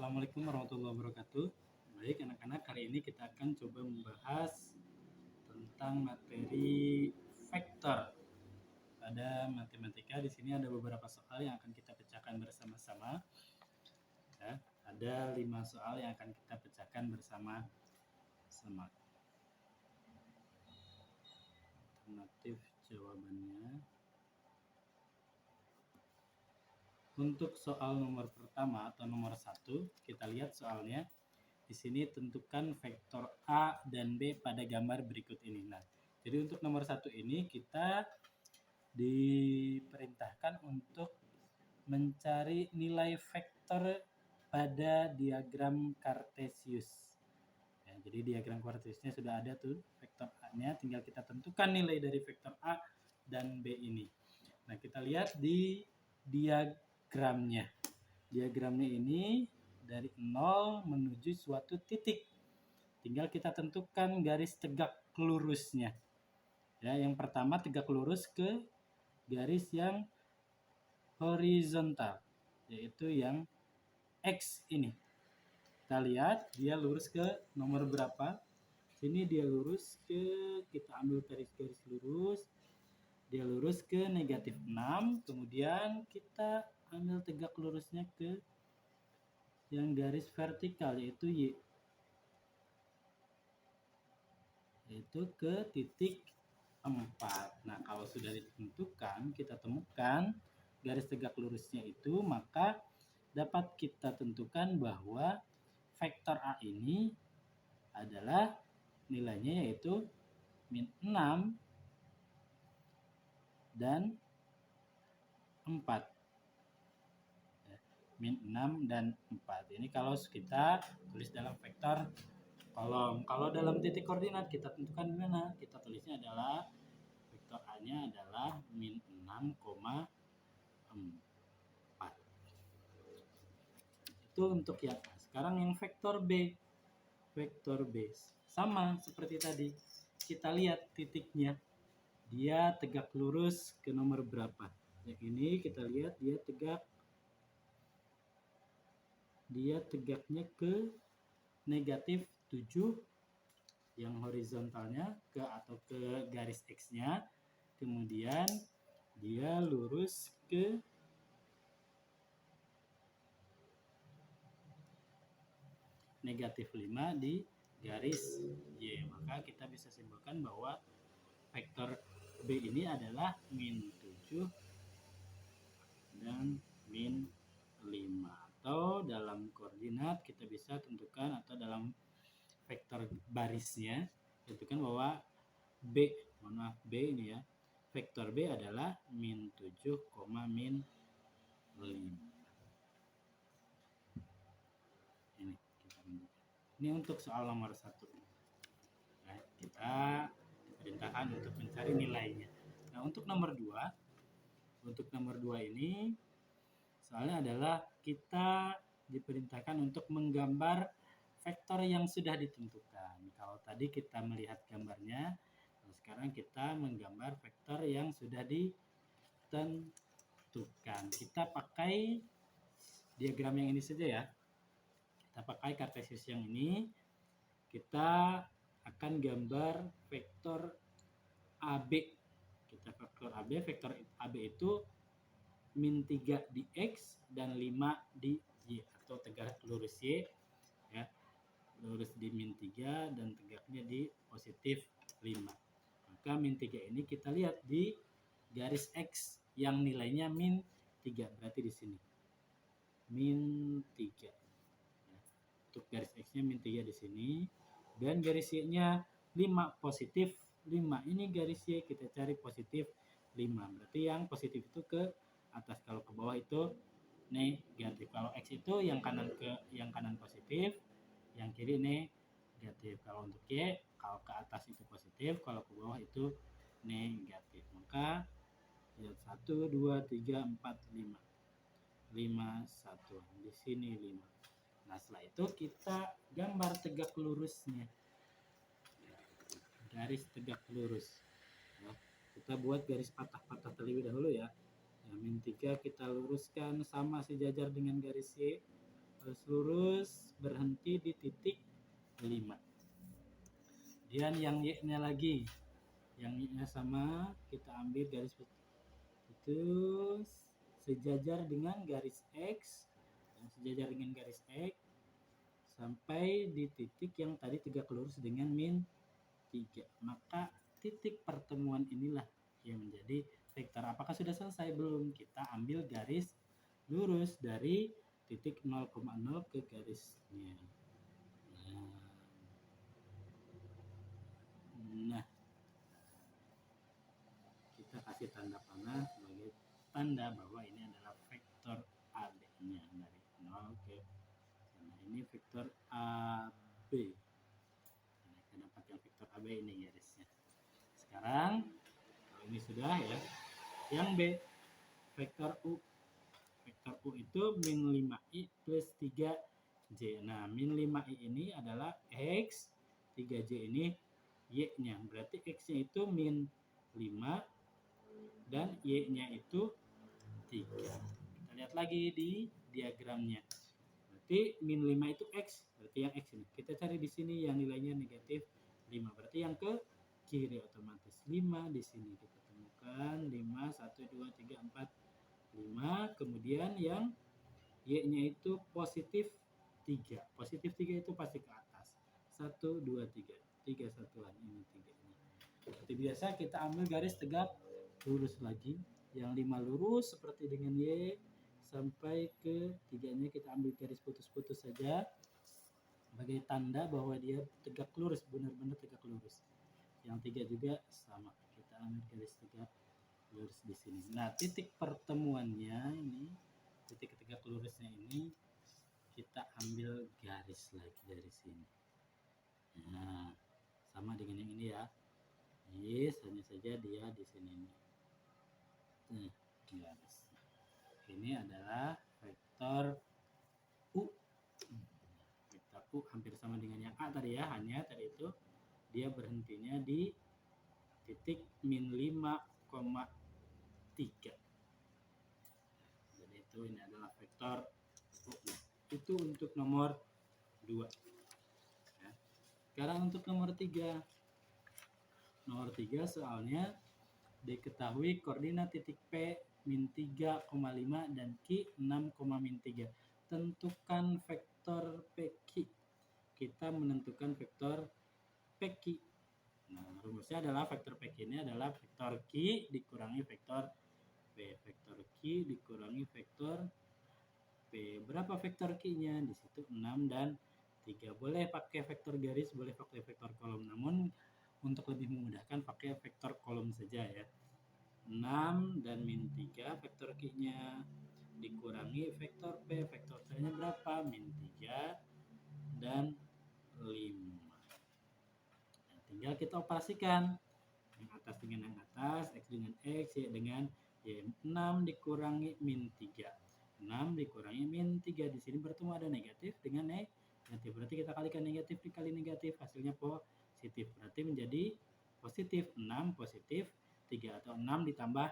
Assalamualaikum warahmatullahi wabarakatuh. Baik anak-anak, hari ini kita akan coba membahas tentang materi vektor. Pada matematika di sini ada beberapa soal yang akan kita pecahkan bersama-sama. Ya, ada 5 soal yang akan kita pecahkan bersama-sama. Alternatif jawabannya. Untuk soal nomor pertama atau nomor 1, kita lihat soalnya. Di sini tentukan vektor A dan B pada gambar berikut ini. Nah, jadi untuk nomor 1 ini kita diperintahkan untuk mencari nilai vektor pada diagram Cartesius. Ya, jadi diagram Cartesiusnya sudah ada tuh vektor A-nya, tinggal kita tentukan nilai dari vektor A dan B ini. Nah, kita lihat di diagramnya. Diagramnya ini dari 0 menuju suatu titik. Tinggal kita tentukan garis tegak lurusnya. Ya, yang pertama tegak lurus ke garis yang horizontal, yaitu yang X ini. Kita lihat dia lurus ke nomor berapa. Sini dia lurus ke, kita ambil garis-garis lurus. Dia lurus ke negatif 6. Kemudian kita ambil tegak lurusnya ke yang garis vertikal, yaitu Y. Yaitu ke titik 4. Nah, kalau sudah ditentukan, kita temukan garis tegak lurusnya itu, maka dapat kita tentukan bahwa vektor A ini adalah nilainya yaitu min 6 dan 4. Min 6 dan 4. Ini kalau kita tulis dalam vektor kolom. Kalau dalam titik koordinat kita tentukan di mana? Kita tulisnya adalah vektor A-nya adalah min 6,4. Itu untuk yang A. Sekarang yang vektor B. Vektor B sama seperti tadi. Kita lihat titiknya. Dia tegak lurus ke nomor berapa? Yang ini kita lihat dia tegaknya ke negatif 7 yang horizontalnya atau ke garis X-nya. Kemudian dia lurus ke negatif 5 di garis Y. Maka kita bisa simpulkan bahwa vektor B ini adalah min 7 dan min 5. Atau dalam koordinat kita bisa tentukan, atau dalam vektor barisnya tentukan bahwa B ini ya, vektor B adalah min 7, min 5. Ini untuk soal nomor 1. Nah, kita diperintahkan untuk mencari nilainya. Nah, untuk nomor 2 ini soalnya adalah kita diperintahkan untuk menggambar vektor yang sudah ditentukan. Kalau tadi kita melihat gambarnya, sekarang kita menggambar vektor yang sudah ditentukan. Kita pakai diagram yang ini saja ya. Kita pakai Cartesius yang ini. Kita akan gambar vektor AB. Vektor AB itu min 3 di X dan 5 di Y, atau tegak lurus Y ya. Lurus di min 3 dan tegaknya di positif 5. Maka min 3 ini kita lihat di garis X yang nilainya min 3, berarti di sini. Min 3. Ya. Untuk garis X-nya min 3 di sini. Dan garis Y-nya 5, positif 5. Ini garis Y, kita cari positif 5. Berarti yang positif itu ke atas, kalau ke bawah itu negatif. Kalau X itu yang kanan positif, yang kiri negatif. Kalau untuk Y, kalau ke atas itu positif, kalau ke bawah itu negatif. Maka 1, 2, 3, 4, 5. 5, 1. Di sini 5. Nah, setelah itu kita gambar tegak lurusnya. Garis tegak lurus. Ya, kita buat garis patah-patah terlebih dahulu ya. Min 3 kita luruskan sama sejajar dengan garis Y. terus lurus berhenti di titik 5. Kemudian yang Y-nya lagi, yang Y-nya sama, kita ambil garis itu sejajar dengan garis X, dan sejajar dengan garis X sampai di titik yang tadi tegak lurus dengan min 3. Maka titik pertemuan inilah yang menjadi vektor. Apakah sudah selesai? Belum. Kita ambil garis lurus dari titik 0,0 ke garisnya. Nah, kita kasih tanda panah sebagai tanda bahwa ini adalah vektor AB-nya dari 0 ke sana. Ini vektor AB. Nah, kita dapatkan vektor AB ini garisnya. Sekarang kalau ini sudah ya. Yang B, vektor U. Vektor U itu min 5i plus 3j. Nah, min 5i ini adalah X, 3j ini Y-nya. Berarti X-nya itu min 5 dan Y-nya itu 3. Kita lihat lagi di diagramnya. Berarti min 5 itu X. Berarti yang X ini. Kita cari di sini yang nilainya negatif 5. Berarti yang ke kiri otomatis 5 di sini kita temukan 5 1 2 3 4 5. Kemudian yang Y-nya itu positif 3. Positif 3 itu pasti ke atas. 1 2 3. 3 satuan ini 3 ini. Seperti biasa kita ambil garis tegak lurus lagi. Yang 5 lurus seperti dengan Y sampai ke 3-nya kita ambil garis putus-putus saja sebagai tanda bahwa dia tegak lurus, benar-benar tegak lurus. Yang 3 juga sama, kita ambil garis tegak lurus di sini. Nah, titik pertemuannya ini, titik tegak lurusnya ini kita ambil garis lagi dari sini. Nah, sama dengan yang ini ya. Yes, hanya saja dia di sini. Garis. Ini adalah vektor U. Vektor U hampir sama dengan yang A tadi ya, hanya tadi itu dia berhentinya di titik min 5,3. Jadi itu ini adalah vektor U. Itu untuk nomor 2. Ya. Sekarang untuk nomor 3. Nomor 3 soalnya diketahui koordinat titik P min 3,5 dan Q 6,-3. Tentukan vektor PQ. Kita menentukan vektor PQ. Nah, rumusnya adalah vektor PQ ini adalah vektor Q dikurangi vektor P. Vektor Q dikurangi vektor P. Berapa vektor Q-nya? Di situ 6 dan 3. Boleh pakai vektor garis, boleh pakai vektor kolom. Namun untuk lebih memudahkan pakai vektor kolom saja ya. 6 dan min 3 vektor Q-nya dikurangi vektor P. Vektor P-nya berapa? Min 3 dan 5. Nah, tinggal kita operasikan. Yang atas dengan yang atas, X dengan X, Y dengan Y. 6 dikurangi min 3. 6 dikurangi min 3. Di sini bertemu ada negatif dengan negatif. Berarti kita kalikan negatif dikali negatif, hasilnya positif. Berarti menjadi positif 6 positif 3 atau 6 ditambah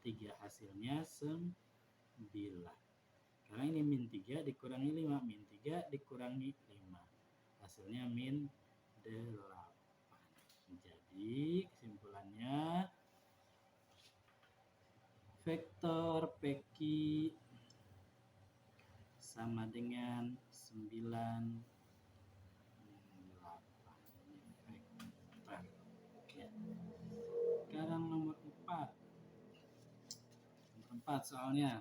3 hasilnya 9. Karena ini min 3 dikurangi 5, min 3 dikurangi 5. Hasilnya min 8. Jadi kesimpulannya vektor PQ sama dengan 9 Sekarang nomor 4. Nomor 4 soalnya.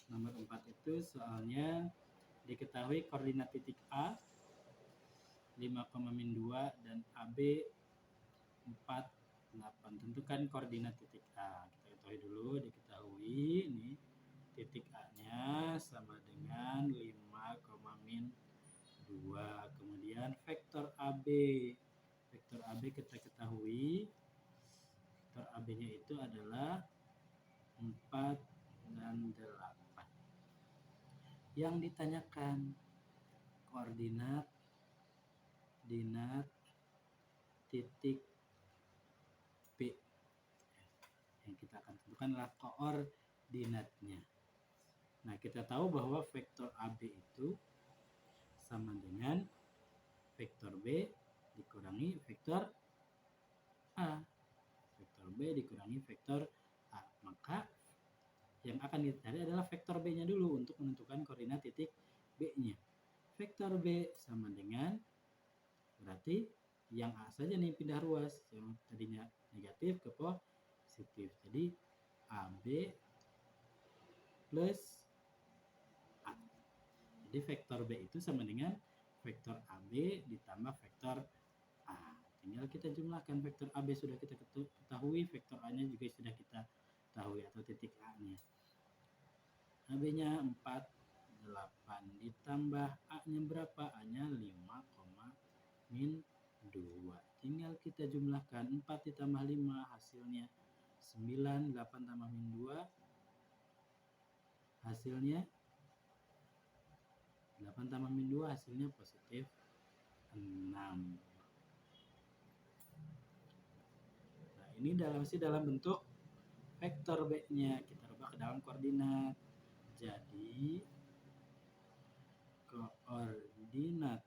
Nomor 4 itu soalnya diketahui koordinat titik A 5,-2 dan AB 4,8. Tentukan koordinat titik A. Kita ketahui dulu, diketahui ini titik A-nya sama dengan 5,-2. Kemudian vektor AB. Vektor AB kita ketahui vektor AB-nya itu adalah 4 dan 8. Yang ditanyakan koordinat titik P. Yang kita akan tentukan adalah koordinatnya. Nah, kita tahu bahwa vektor AB itu sama dengan vektor B dikurangi vektor A. Vektor B dikurangi vektor A. Maka yang akan dicari adalah vektor B-nya dulu untuk menentukan koordinat titik B-nya. Vektor B sama dengan, berarti yang A saja nih pindah ruas, yang tadinya negatif ke positif. Jadi AB plus A. Jadi vektor B itu sama dengan vektor AB ditambah vektor A. Tinggal kita jumlahkan, vektor AB sudah kita ketahui, vektor A-nya juga sudah kita ketahui, atau titik A-nya. AB-nya 4, 8 ditambah A-nya berapa? A-nya 5, min 2. Tinggal kita jumlahkan, 4 ditambah 5 hasilnya 9, 8 tambah min 2 hasilnya 8 tambah min 2 hasilnya positif 6. Nah, ini masih dalam bentuk vektor B-nya. Kita rubah ke dalam koordinat. Jadi koordinat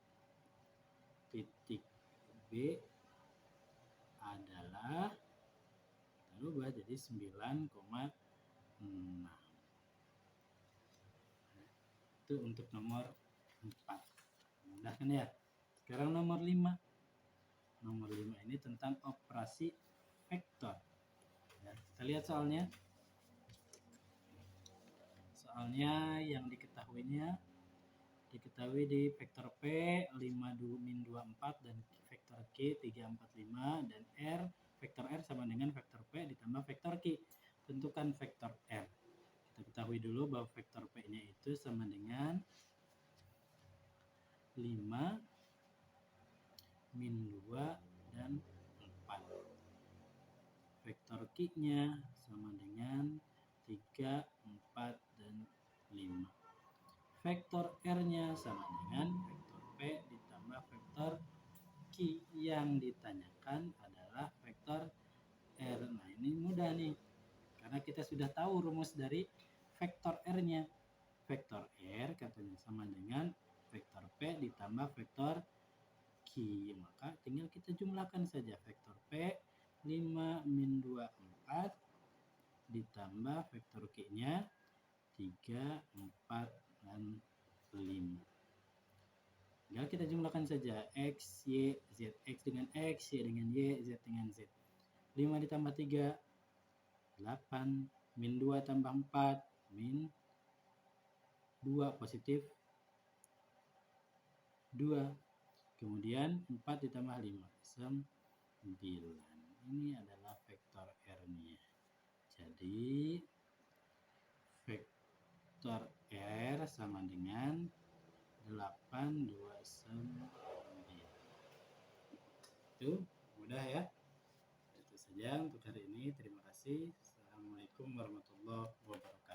titik B adalah, kita rubah jadi 9,6. Itu untuk nomor 4. Mudah kan ya? Sekarang nomor 5. Nomor 5 ini tentang operasi vektor. Ya, kita lihat soalnya. Soalnya yang diketahui di vektor P 5 min 24 dan vektor Q 345 dan R, vektor R sama dengan vektor P ditambah vektor Q. Tentukan vektor R. Kita ketahui dulu bahwa vektor P-nya itu sama dengan 5 min 2 dan 4. Vektor Q-nya sama dengan 3, 4, dan 5. Vektor R-nya sama dengan vektor P ditambah vektor Q. Yang ditanyakan adalah vektor R. Nah, ini mudah nih, karena kita sudah tahu rumus dari vektor R-nya. Vektor R katanya sama dengan vektor P ditambah vektor Q. Maka tinggal kita jumlahkan saja, vektor P 5 min 2 4 ditambah vektor Q-nya 3, 4, dan 5. Tinggal kita jumlahkan saja, X, Y, Z. X dengan X, Y dengan Y, Z dengan Z. 5 ditambah 3, 8. Min 2 tambah 4, min 2, positif 2. Kemudian 4 ditambah 5, 9. Ini adalah vektor R-nya. Jadi vektor R sama dengan 8, 2, 9. Itu mudah ya. Itu saja untuk hari ini. Terima kasih. Assalamualaikum warahmatullahi wabarakatuh.